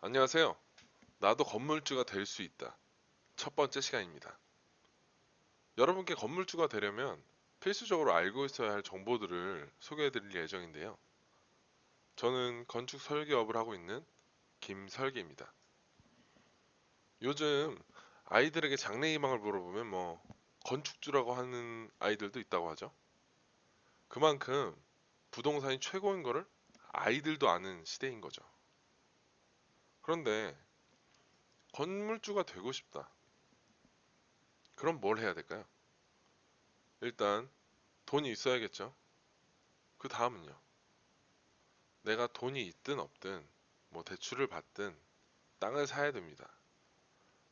안녕하세요. 나도 건물주가 될 수 있다. 첫 번째 시간입니다. 여러분께 건물주가 되려면 필수적으로 알고 있어야 할 정보들을 소개해 드릴 예정인데요. 저는 건축 설계업을 하고 있는 김설계입니다. 요즘 아이들에게 장래희망을 물어보면 건축주라고 하는 아이들도 있다고 하죠. 그만큼 부동산이 최고인 거를 아이들도 아는 시대인 거죠. 그런데 건물주가 되고 싶다. 그럼 뭘 해야 될까요? 일단 돈이 있어야겠죠. 그 다음은요. 내가 돈이 있든 없든 대출을 받든 땅을 사야 됩니다.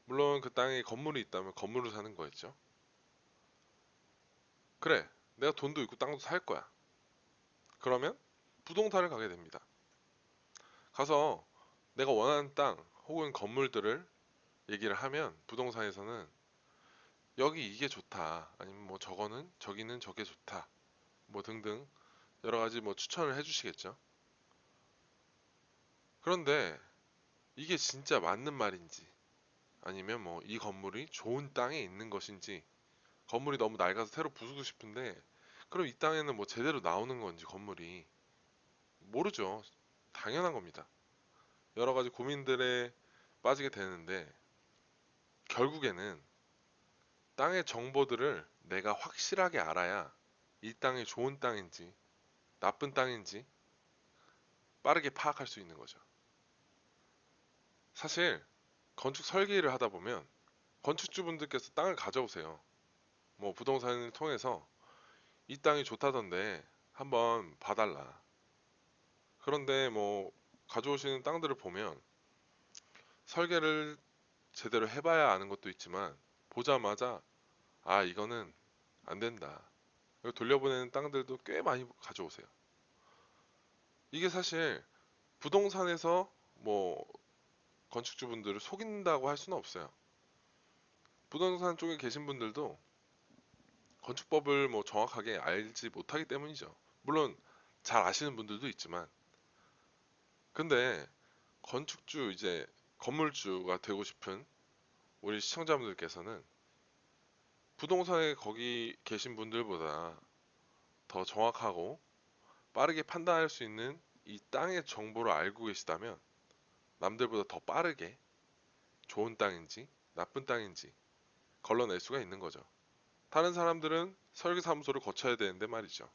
물론 그 땅에 건물이 있다면 건물을 사는 거겠죠. 그래, 내가 돈도 있고 땅도 살 거야. 그러면 부동산을 가게 됩니다. 가서 내가 원하는 땅 혹은 건물들을 얘기를 하면 부동산에서는 여기 이게 좋다. 아니면 저거는 저기는 저게 좋다. 등등 여러 가지 추천을 해주시겠죠. 그런데 이게 진짜 맞는 말인지 아니면 이 건물이 좋은 땅에 있는 것인지 건물이 너무 낡아서 새로 부수고 싶은데 그럼 이 땅에는 제대로 나오는 건지 건물이 모르죠. 당연한 겁니다. 여러 가지 고민들에 빠지게 되는데 결국에는 땅의 정보들을 내가 확실하게 알아야 이 땅이 좋은 땅인지 나쁜 땅인지 빠르게 파악할 수 있는 거죠. 사실 건축 설계를 하다 보면 건축주분들께서 땅을 가져오세요. 부동산을 통해서 이 땅이 좋다던데 한번 봐달라. 그런데 가져오시는 땅들을 보면 설계를 제대로 해봐야 아는 것도 있지만 보자마자 아 이거는 안 된다. 그리고 돌려보내는 땅들도 꽤 많이 가져오세요. 이게 사실 부동산에서 건축주분들을 속인다고 할 수는 없어요. 부동산 쪽에 계신 분들도 건축법을 정확하게 알지 못하기 때문이죠. 물론 잘 아시는 분들도 있지만 근데 건축주 이제 건물주가 되고 싶은 우리 시청자분들께서는 부동산에 거기 계신 분들보다 더 정확하고 빠르게 판단할 수 있는 이 땅의 정보를 알고 계시다면 남들보다 더 빠르게 좋은 땅인지 나쁜 땅인지 걸러낼 수가 있는 거죠. 다른 사람들은 설계사무소를 거쳐야 되는데 말이죠.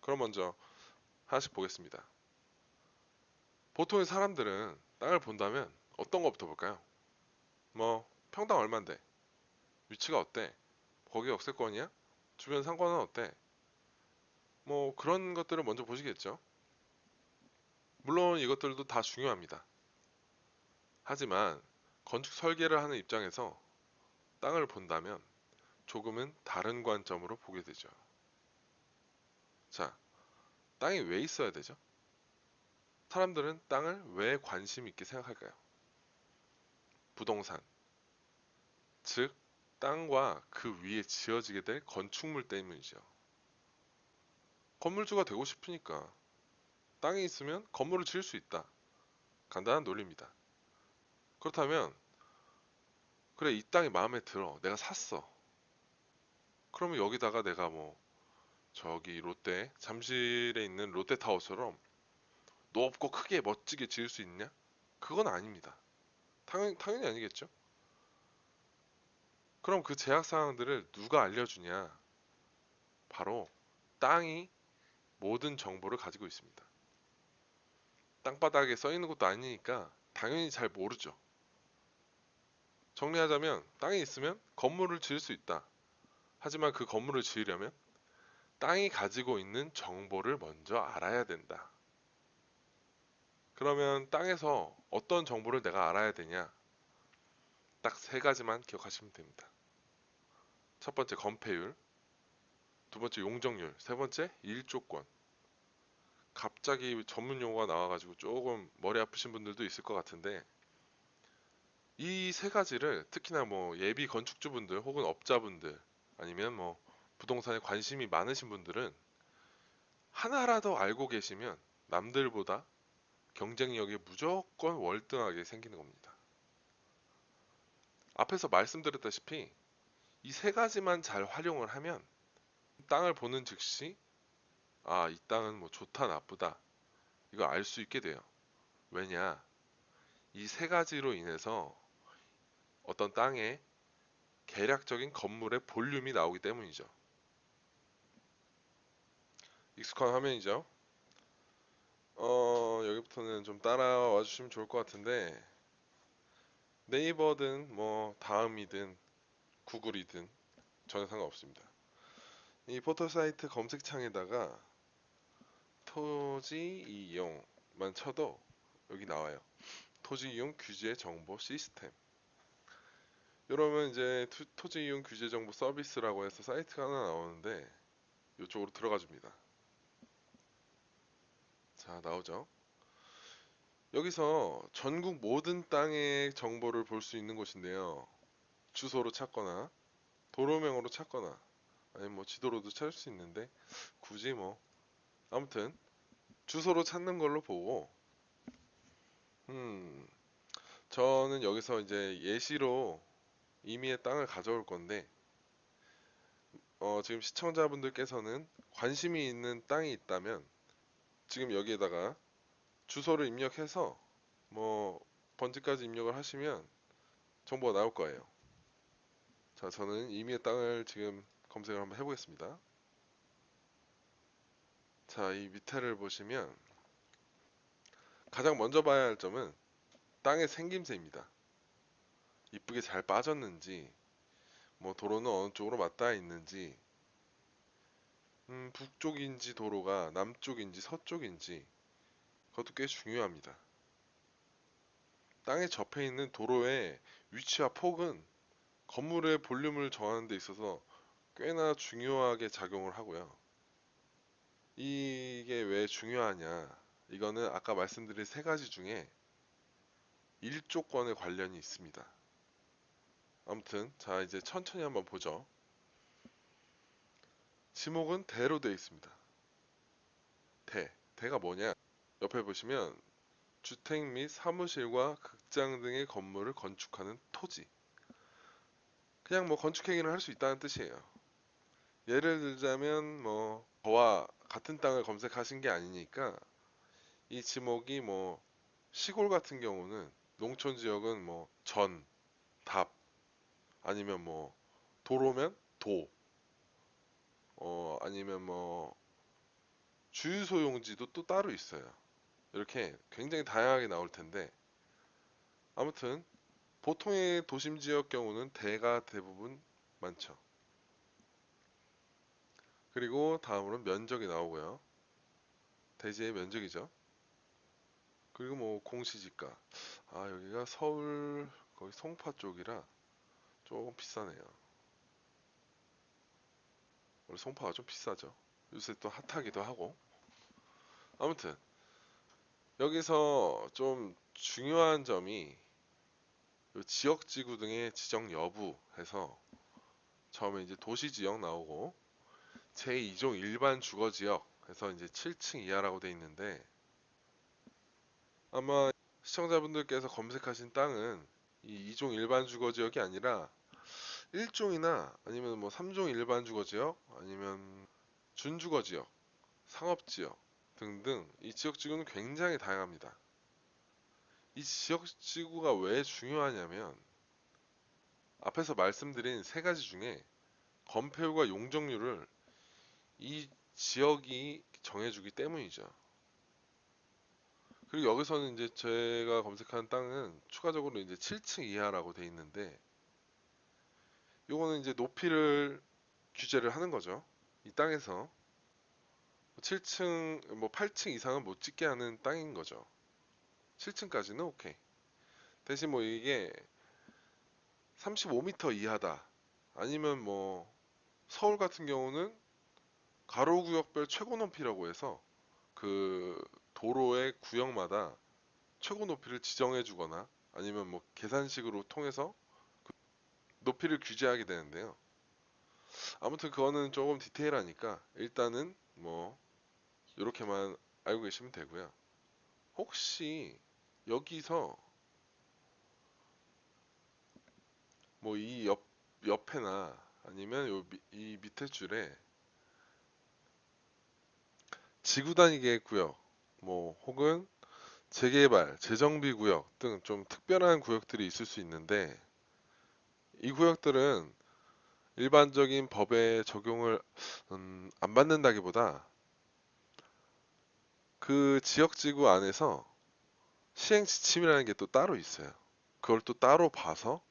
그럼 먼저 하나씩 보겠습니다. 보통의 사람들은 땅을 본다면 어떤 것부터 볼까요? 평당 얼만데? 위치가 어때? 거기 역세권이야? 주변 상권은 어때? 그런 것들을 먼저 보시겠죠. 물론 이것들도 다 중요합니다. 하지만 건축 설계를 하는 입장에서 땅을 본다면 조금은 다른 관점으로 보게 되죠. 자, 땅이 왜 있어야 되죠? 사람들은 땅을 왜 관심 있게 생각할까요? 부동산, 즉 땅과 그 위에 지어지게 될 건축물 때문이죠. 건물주가 되고 싶으니까 땅이 있으면 건물을 지을 수 있다. 간단한 논리입니다. 그렇다면 그래 이 땅이 마음에 들어. 내가 샀어. 그러면 여기다가 내가 저기 롯데 잠실에 있는 롯데타워처럼 높고 크게 멋지게 지을 수 있냐? 그건 아닙니다. 당연히 아니겠죠? 그럼 그 제약 사항들을 누가 알려주냐? 바로 땅이 모든 정보를 가지고 있습니다. 땅바닥에 써 있는 것도 아니니까 당연히 잘 모르죠. 정리하자면 땅이 있으면 건물을 지을 수 있다. 하지만 그 건물을 지으려면 땅이 가지고 있는 정보를 먼저 알아야 된다. 그러면 땅에서 어떤 정보를 내가 알아야 되냐? 딱 세 가지만 기억하시면 됩니다. 첫 번째 건폐율, 두 번째 용적률, 세 번째 일조권. 갑자기 전문 용어가 나와가지고 조금 머리 아프신 분들도 있을 것 같은데 이 세 가지를 특히나 예비 건축주분들 혹은 업자분들 아니면 부동산에 관심이 많으신 분들은 하나라도 알고 계시면 남들보다 경쟁력이 무조건 월등하게 생기는 겁니다. 앞에서 말씀드렸다시피 이 세 가지만 잘 활용을 하면 땅을 보는 즉시 아, 이 땅은 뭐 좋다 나쁘다 이거 알 수 있게 돼요. 왜냐? 이 세 가지로 인해서 어떤 땅에 계략적인 건물의 볼륨이 나오기 때문이죠. 익숙한 화면이죠. 여기부터는 좀 따라와 주시면 좋을 것 같은데 네이버든 뭐 다음이든 구글이든 전혀 상관없습니다. 이 포털 사이트 검색창에다가 토지 이용만 쳐도 여기 나와요. 토지 이용 규제 정보 시스템. 이러면 이제 토지 이용 규제 정보 서비스라고 해서 사이트가 하나 나오는데 이쪽으로 들어가 줍니다. 자, 나오죠. 여기서 전국 모든 땅의 정보를 볼 수 있는 곳인데요. 주소로 찾거나 도로명으로 찾거나 아니면 뭐 지도로도 찾을 수 있는데 굳이 뭐 아무튼 주소로 찾는 걸로 보고 음 저는 여기서 이제 예시로 임의의 땅을 가져올 건데 지금 시청자분들께서는 관심이 있는 땅이 있다면 지금 여기에다가 주소를 입력해서 뭐 번지까지 입력을 하시면 정보가 나올 거예요. 자, 저는 임의의 땅을 지금 검색을 한번 해보겠습니다. 자, 이 밑에를 보시면 가장 먼저 봐야 할 점은 땅의 생김새입니다. 이쁘게 잘 빠졌는지, 뭐 도로는 어느 쪽으로 맞닿아 있는지, 북쪽인지 도로가 남쪽인지 서쪽인지 그것도 꽤 중요합니다. 땅에 접해 있는 도로의 위치와 폭은 건물의 볼륨을 정하는 데 있어서 꽤나 중요하게 작용을 하고요. 이게 왜 중요하냐? 이거는 아까 말씀드린 세 가지 중에 일조권에 관련이 있습니다. 아무튼 자 이제 천천히 한번 보죠. 지목은 대로 되어 있습니다. 대가 뭐냐? 옆에 보시면 주택 및 사무실과 극장 등의 건물을 건축하는 토지. 그냥 뭐 건축 행위를 할 수 있다는 뜻이에요. 예를 들자면 뭐 저와 같은 땅을 검색하신 게 아니니까 이 지목이 뭐 시골 같은 경우는 농촌 지역은 뭐 전, 답 아니면 뭐 도로면 도 아니면 뭐 주유소 용지도 또 따로 있어요. 이렇게 굉장히 다양하게 나올 텐데 아무튼 보통의 도심 지역 경우는 대가 대부분 많죠. 그리고 다음으로 면적이 나오고요. 대지의 면적이죠. 그리고 뭐 공시지가. 아, 여기가 서울 거기 송파 쪽이라 조금 비싸네요. 원래 송파가 좀 비싸죠. 요새 또 핫하기도 하고. 아무튼 여기서 좀 중요한 점이 요 지역지구 등의 지정 여부 해서 처음에 이제 도시지역 나오고 제2종 일반 주거지역 해서 이제 7층 이하라고 돼 있는데 아마 시청자분들께서 검색하신 땅은 이 2종 일반 주거지역이 아니라 1종이나 아니면 뭐 3종 일반 주거지역 아니면 준주거지역, 상업지역 등등 이 지역지구는 굉장히 다양합니다. 이 지역지구가 왜 중요하냐면 앞에서 말씀드린 세 가지 중에 건폐율과 용적률을 이 지역이 정해주기 때문이죠. 그리고 여기서는 이제 제가 검색한 땅은 추가적으로 이제 7층 이하라고 돼 있는데 요거는 이제 높이를 규제를 하는 거죠. 이 땅에서 7층, 뭐 8층 이상은 못 짓게 하는 땅인 거죠. 7층까지는 오케이. 대신 뭐 이게 35m 이하다. 아니면 뭐 서울 같은 경우는 가로구역별 최고 높이라고 해서 그 도로의 구역마다 최고 높이를 지정해 주거나 아니면 뭐 계산식으로 통해서 높이를 규제하게 되는데요. 아무튼 그거는 조금 디테일하니까 일단은 뭐 이렇게만 알고 계시면 되고요. 혹시 여기서 뭐 이 옆에나 아니면 이 밑에 줄에 지구 단위 계획 구역, 뭐 혹은 재개발, 재정비 구역 등 좀 특별한 구역들이 있을 수 있는데 이 구역들은 일반적인 법의 적용을 안 받는다기보다 그 지역지구 안에서 시행 지침이라는 게 또 따로 있어요. 그걸 또 따로 봐서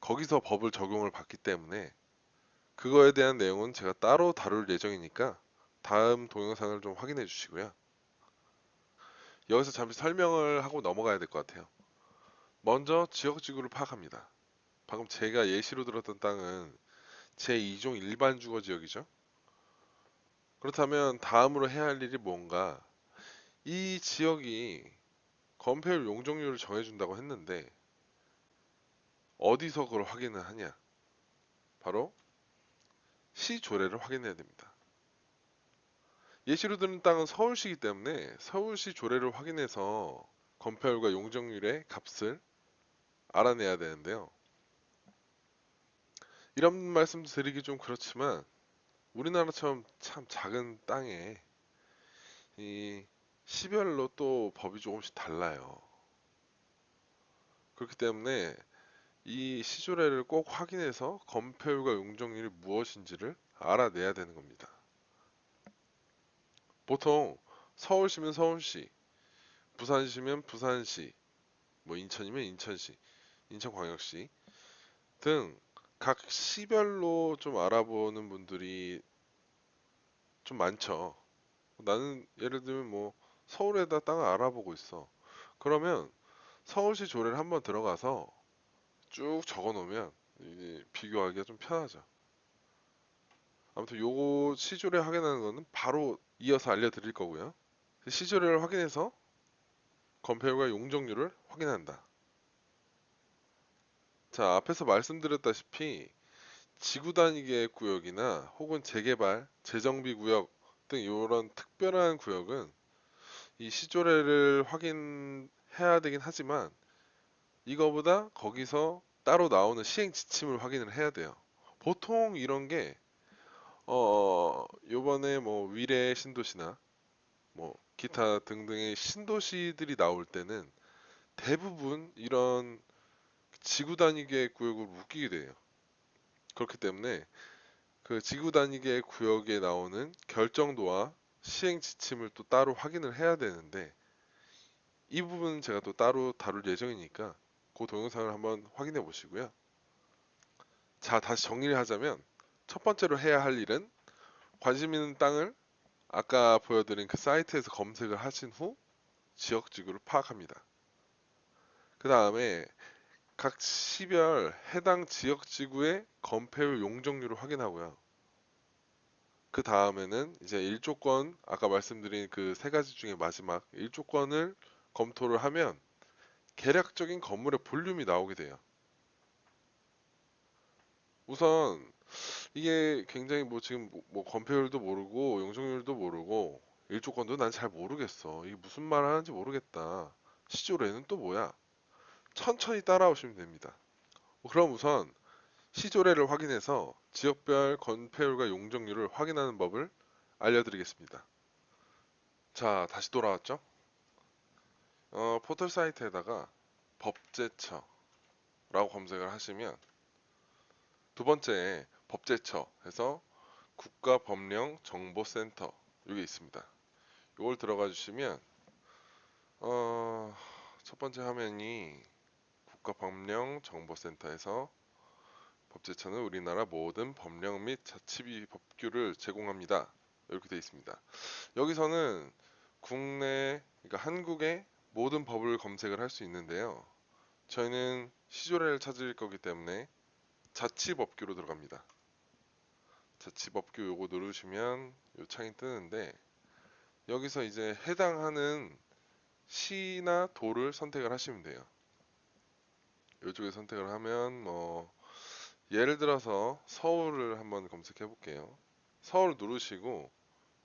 거기서 법을 적용을 받기 때문에 그거에 대한 내용은 제가 따로 다룰 예정이니까 다음 동영상을 좀 확인해 주시고요. 여기서 잠시 설명을 하고 넘어가야 될 것 같아요. 먼저 지역지구를 파악합니다. 방금 제가 예시로 들었던 땅은 제2종 일반 주거 지역이죠. 그렇다면 다음으로 해야 할 일이 뭔가, 이 지역이 건폐율 용적률을 정해준다고 했는데 어디서 그걸 확인을 하냐? 바로 시조례를 확인해야 됩니다. 예시로 드는 땅은 서울시이기 때문에 서울시 조례를 확인해서 건폐율과 용적률의 값을 알아내야 되는데요. 이런 말씀도 드리기 좀 그렇지만 우리나라처럼 참 작은 땅에 이 시별로 또 법이 조금씩 달라요. 그렇기 때문에 이 시조례를 꼭 확인해서 건폐율과 용적률이 무엇인지를 알아내야 되는 겁니다. 보통 서울시면 서울시, 부산시면 부산시, 뭐 인천이면 인천시, 인천광역시 등 각 시별로 좀 알아보는 분들이 좀 많죠. 나는 예를 들면 뭐 서울에다 땅을 알아보고 있어. 그러면 서울시 조례를 한번 들어가서 쭉 적어 놓으면 이제 비교하기가 좀 편하죠. 아무튼 요거 시조례 확인하는 거는 바로 이어서 알려드릴 거고요. 그 시조례를 확인해서 건폐율과 용적률을 확인한다. 자, 앞에서 말씀드렸다시피 지구 단위 계획 구역이나 혹은 재개발, 재정비 구역 등 이런 특별한 구역은 이 시조례를 확인해야 되긴 하지만 이거보다 거기서 따로 나오는 시행 지침을 확인을 해야 돼요. 보통 이런 게 요번에 뭐 위례 신도시나 뭐 기타 등등의 신도시들이 나올 때는 대부분 이런 지구 단위 계획 구역으로 묶이게 돼요. 그렇기 때문에 그 지구 단위 계획 구역에 나오는 결정도와 시행 지침을 또 따로 확인을 해야 되는데 이 부분은 제가 또 따로 다룰 예정이니까 그 동영상을 한번 확인해 보시고요. 자, 다시 정리를 하자면 첫 번째로 해야 할 일은 관심 있는 땅을 아까 보여드린 그 사이트에서 검색을 하신 후 지역 지구를 파악합니다. 그 다음에 각 시별 해당 지역 지구의 건폐율 용적률을 확인하고요. 그 다음에는 이제 일조권, 아까 말씀드린 그 세 가지 중에 마지막 일조권을 검토를 하면 계략적인 건물의 볼륨이 나오게 돼요. 우선 이게 굉장히 뭐 지금 뭐 건폐율도 모르고 용적률도 모르고 일조권도 난 잘 모르겠어. 이게 무슨 말 하는지 모르겠다. 시조례는 또 뭐야? 천천히 따라오시면 됩니다. 그럼 우선 시조례를 확인해서 지역별 건폐율과 용적률을 확인하는 법을 알려드리겠습니다. 자, 다시 돌아왔죠? 포털 사이트에다가 법제처라고 검색을 하시면 두 번째에 법제처 해서 국가법령정보센터 이게 있습니다. 이걸 들어가 주시면 어, 첫 번째 화면이 국가법령정보센터에서 법제처는 우리나라 모든 법령 및 자치비 법규를 제공합니다. 이렇게 되어 있습니다. 여기서는 국내, 그러니까 한국의 모든 법을 검색을 할 수 있는데요. 저희는 시조례를 찾을 거기 때문에 자치법규로 들어갑니다. 자치법규 요거 누르시면 요 창이 뜨는데 여기서 이제 해당하는 시나 도를 선택을 하시면 돼요. 이쪽에 선택을 하면 뭐 예를 들어서 서울을 한번 검색해 볼게요. 서울 누르시고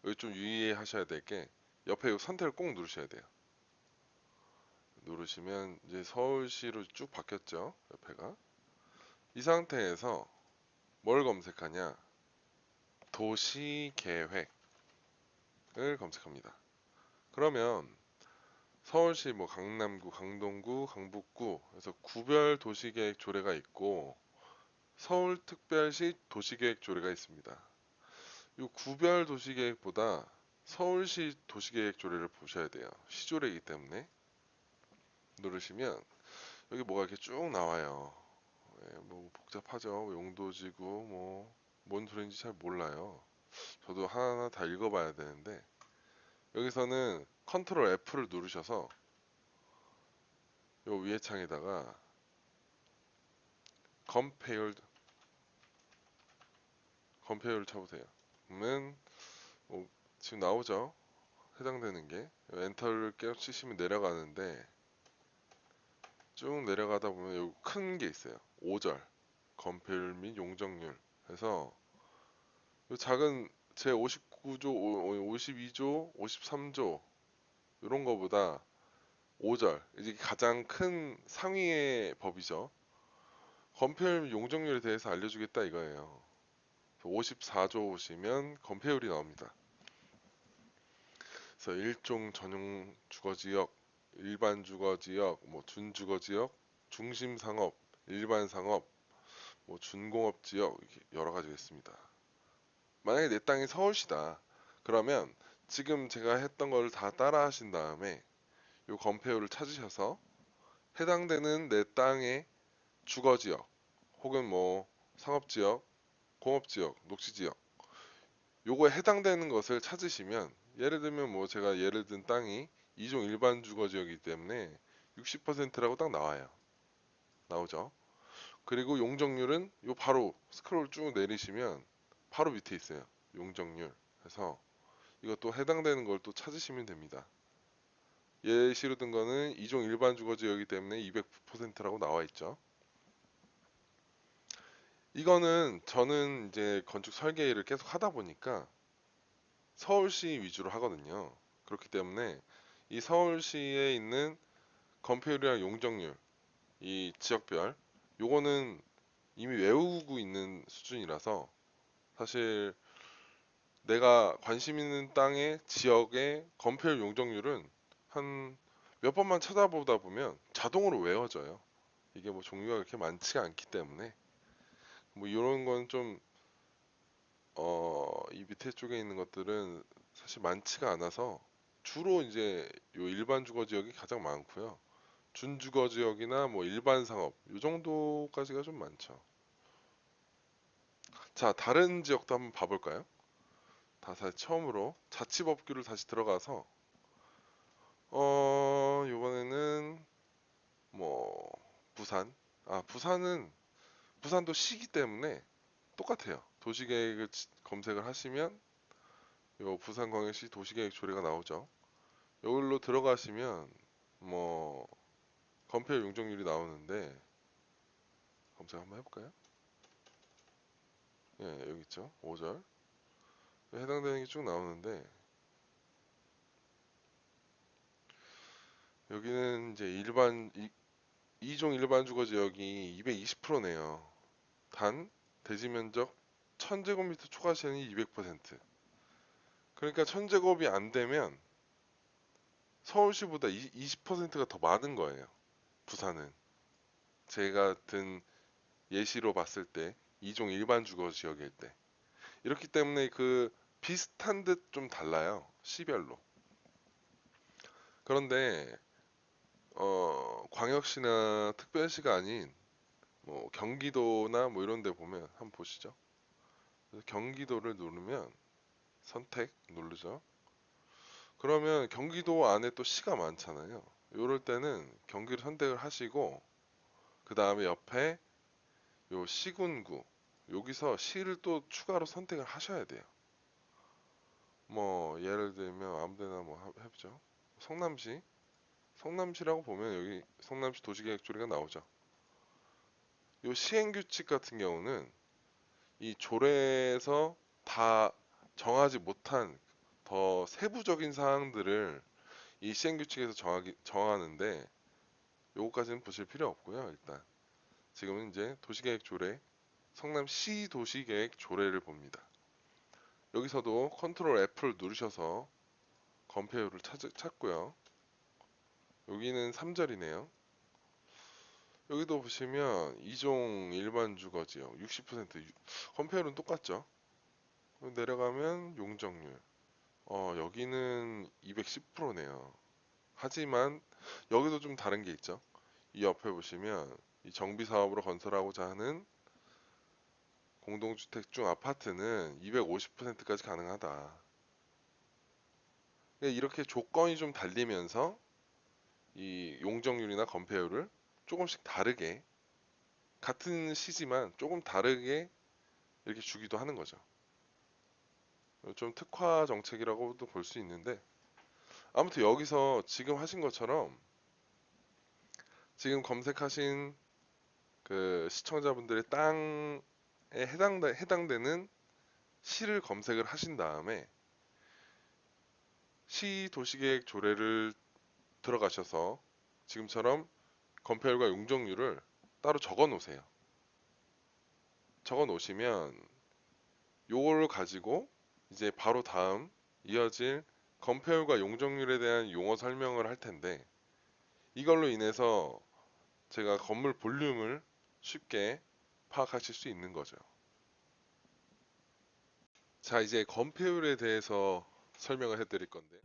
여기 좀 유의하셔야 될 게 옆에 요 선택을 꼭 누르셔야 돼요. 누르시면 이제 서울시로 쭉 바뀌었죠. 옆에가. 이 상태에서 뭘 검색하냐? 도시계획을 검색합니다. 그러면 서울시 뭐 강남구, 강동구, 강북구 그래서 구별 도시계획 조례가 있고 서울특별시 도시계획 조례가 있습니다. 이 구별 도시계획보다 서울시 도시계획 조례를 보셔야 돼요. 시조례이기 때문에 누르시면 여기 뭐가 이렇게 쭉 나와요. 예, 뭐 복잡하죠. 용도지구 뭐 뭔 소리인지 잘 몰라요. 저도 하나하나 다 읽어봐야 되는데 여기서는 컨트롤 F를 누르셔서 요 위에 창에다가 컴페어를 쳐보세요. 그러면 뭐 지금 나오죠. 해당되는 게 엔터를 계속 치시면 내려가는데 쭉 내려가다 보면 여기 큰 게 있어요. 5절 건폐율 및 용적률 해서 요 작은 제 59조, 52조, 53조 이런 거보다 5절 이제 가장 큰 상위의 법이죠. 건폐율 용적률에 대해서 알려주겠다 이거예요. 54조 보시면 건폐율이 나옵니다. 그래서 일종 전용 주거지역, 일반 주거지역, 뭐 준주거지역, 중심상업, 일반상업, 뭐 준공업지역 이렇게 여러 가지가 있습니다. 만약에 내 땅이 서울시다. 그러면 지금 제가 했던 걸 다 따라 하신 다음에 이 건폐율을 찾으셔서 해당되는 내 땅의 주거지역 혹은 뭐 상업지역, 공업지역, 녹지지역 요거에 해당되는 것을 찾으시면 예를 들면 뭐 제가 예를 든 땅이 2종 일반 주거지역이기 때문에 60%라고 딱 나와요. 나오죠. 그리고 용적률은 요 바로 스크롤 쭉 내리시면 바로 밑에 있어요. 용적률 해서 이것도 해당되는 걸 또 찾으시면 됩니다. 예시로 든 거는 2종 일반 주거지역이기 때문에 200%라고 나와 있죠. 이거는 저는 이제 건축 설계 일을 계속 하다 보니까 서울시 위주로 하거든요. 그렇기 때문에 이 서울시에 있는 건폐율이랑 용적률, 이 지역별, 요거는 이미 외우고 있는 수준이라서 사실 내가 관심 있는 땅의 지역의 건폐율 용적률은 한 몇 번만 찾아보다 보면 자동으로 외워져요. 이게 뭐 종류가 그렇게 많지가 않기 때문에 뭐 이런 건 좀 이 밑에 쪽에 있는 것들은 사실 많지가 않아서 주로 이제 요 일반 주거 지역이 가장 많고요. 준주거 지역이나 뭐 일반 상업 요 정도까지가 좀 많죠. 자, 다른 지역도 한번 봐볼까요? 다시 처음으로 자치법규를 다시 들어가서 이번에는 뭐 부산 부산도 시기 때문에 똑같아요. 도시계획을 검색을 하시면 요 부산광역시 도시계획 조례가 나오죠. 여기로 들어가시면 뭐 건폐율 용적률이 나오는데 검색 한번 해볼까요? 예, 여기 있죠. 5절 해당되는 게 쭉 나오는데 여기는 이제 2종 일반 주거 지역이 220%네요. 단 대지 면적 1000제곱미터 초과 시행이 200%. 그러니까 1000제곱이 안 되면 서울시보다 20%가 더 많은 거예요. 부산은. 제가 든 예시로 봤을 때 2종 일반 주거 지역일 때. 이렇기 때문에 그 비슷한 듯 좀 달라요. 시별로. 그런데 광역시나 특별시가 아닌 뭐 경기도나 뭐 이런 데 보면 한번 보시죠. 그래서 경기도를 누르면 선택 누르죠. 그러면 경기도 안에 또 시가 많잖아요. 이럴 때는 경기를 선택을 하시고 그 다음에 옆에 요 시군구 여기서 시를 또 추가로 선택을 하셔야 돼요. 뭐 예를 들면 아무데나 뭐 해보죠. 성남시라고 보면 여기 성남시 도시계획조례가 나오죠. 요 시행규칙 같은 경우는 이 조례에서 다 정하지 못한 더 세부적인 사항들을 이 시행규칙에서 정하는데 요거까지는 보실 필요 없고요. 일단 지금은 이제 도시계획 조례, 성남시 도시계획 조례를 봅니다. 여기서도 컨트롤 F를 누르셔서 건폐율을 찾고요. 여기는 3절이네요. 여기도 보시면 2종 일반 주거지역 60% 건폐율은 똑같죠. 내려가면 용적률. 여기는 210%네요. 하지만 여기도 좀 다른 게 있죠. 이 옆에 보시면 이 정비 사업으로 건설하고자 하는 공동주택 중 아파트는 250%까지 가능하다. 이렇게 조건이 좀 달리면서 이 용적률이나 건폐율을 조금씩 다르게 같은 시지만 조금 다르게 이렇게 주기도 하는 거죠. 좀 특화 정책이라고도 볼 수 있는데 아무튼 여기서 지금 하신 것처럼 지금 검색하신 그 시청자분들의 땅에 해당되는 시를 검색을 하신 다음에 시 도시계획 조례를 들어가셔서 지금처럼 건폐율과 용적률을 따로 적어 놓으세요. 적어 놓으시면 요걸 가지고 이제 바로 다음 이어질 건폐율과 용적률에 대한 용어 설명을 할 텐데 이걸로 인해서 제가 건물 볼륨을 쉽게 파악하실 수 있는 거죠. 자, 이제 건폐율에 대해서 설명을 해드릴 건데